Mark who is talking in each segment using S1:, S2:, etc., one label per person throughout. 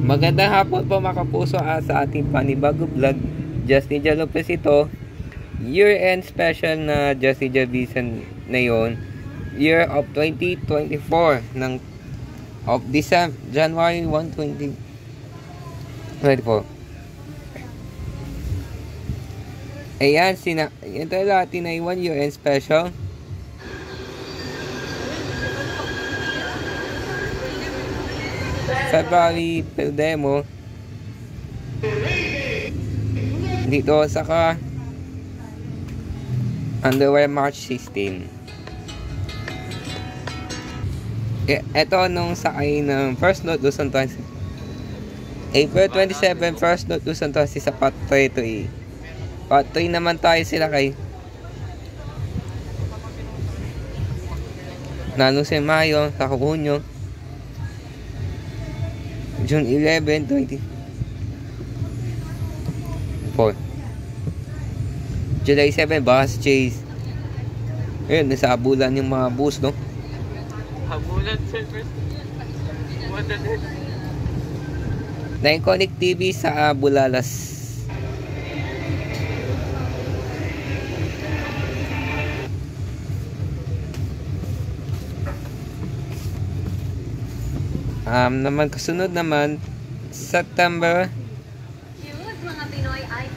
S1: Magandang hapon po mga kapuso sa ating panibago vlog. Justin J. Lopez ito. Year-end special na Justin J. Vision na yun. Year of 2024 of December, January 1, 2024. Ayan, ito natin na 1 year-end special. February per demo dito saka underwear March 16. Ito nung sakay ng First Note Luzon 20 April 27 First Note Luzon 20 sa Part 3 to E. Part 3 naman tayo sila kay Nano si Mayo sa Junyo June 11, 2024. July 7, Bus Chase. Ayun, nasa abulan yung mga bus, no?
S2: Abulan, sir. What the heck?
S1: Na-connect TV sa Bulalas. Kasunod naman September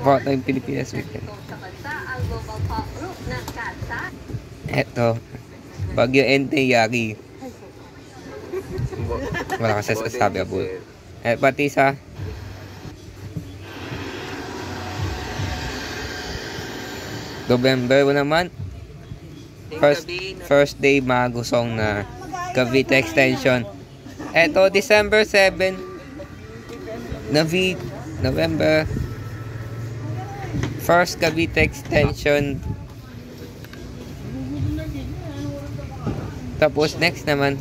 S1: 4 Pilipinas weekend. Eto Bagyo Ente Yagi. Wala kasi sabi abul. Pati sa November naman first day magusong na Cavite Extension. Eto, December 7, November 1st, Cavite Extension. Tapos, next naman,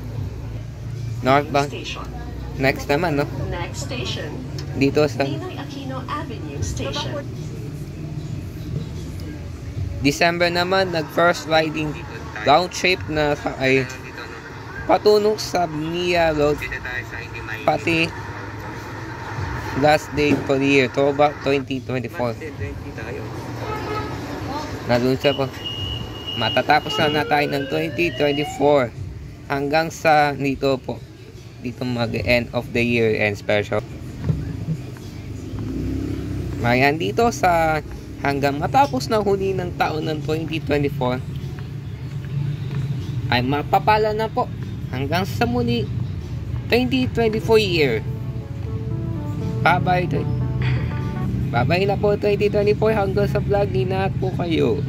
S1: Northbound. Next naman, no?
S3: Next station,
S1: dito sa
S3: Ninoy Aquino Avenue Station.
S1: December naman, nag-first riding round trip na ay patunong sa Mia Road, pati last day for the year, Toba 2024. Nandun siya po. Matatapos na tayo ng 2024 hanggang sa dito po. Dito mag-end of the year and special. Mayan dito sa hanggang matapos na huli ng taon ng 2024 ay mapapala na po. Hanggang sa muli 2024 year. Bye-bye na po 2024 hanggang sa vlog. Ingat po kayo.